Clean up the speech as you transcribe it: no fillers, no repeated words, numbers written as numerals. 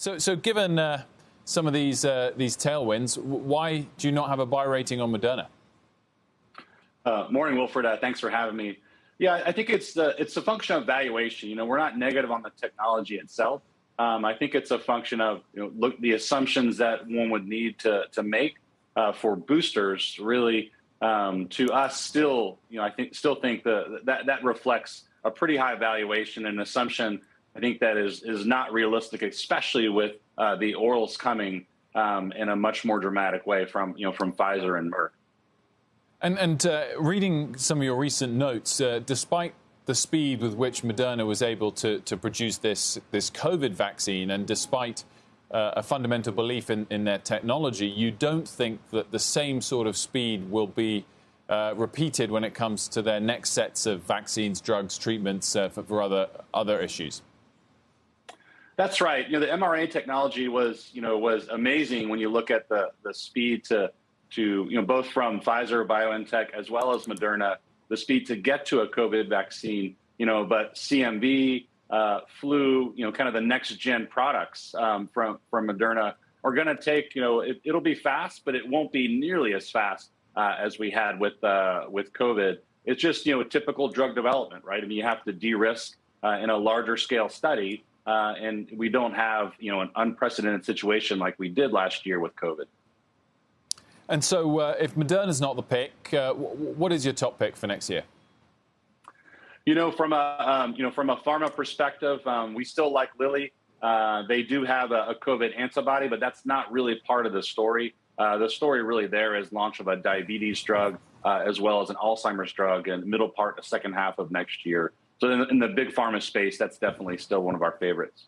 So given some of these tailwinds, why do you not have a buy rating on Moderna? Morning, Wilfred. Thanks for having me. Yeah, I think it's a function of valuation. We're not negative on the technology itself. I think it's a function of look the assumptions that one would need to make for boosters. Really, to us, still think that reflects a pretty high valuation and assumption. I think that is not realistic, especially with the orals coming in a much more dramatic way from Pfizer and Merck. And reading some of your recent notes, despite the speed with which Moderna was able to produce this COVID vaccine, and despite a fundamental belief in their technology, you don't think that the same sort of speed will be repeated when it comes to their next sets of vaccines, drugs, treatments for other issues? That's right. The mRNA technology was amazing when you look at the speed to both from Pfizer, BioNTech, as well as Moderna, the speed to get to a COVID vaccine, but CMV, flu, kind of the next gen products from Moderna are going to take, it'll be fast, but it won't be nearly as fast as we had with COVID. It's just, typical drug development, right? I mean, you have to de-risk in a larger scale study, and we don't have, an unprecedented situation like we did last year with COVID. And so if Moderna's not the pick, what is your top pick for next year? From a pharma perspective, we still like Lilly. They do have a COVID antibody, but that's not really part of the story. The story really there is launch of a diabetes drug as well as an Alzheimer's drug in the middle part, the second half of next year. So in the big pharma space, that's definitely still one of our favorites.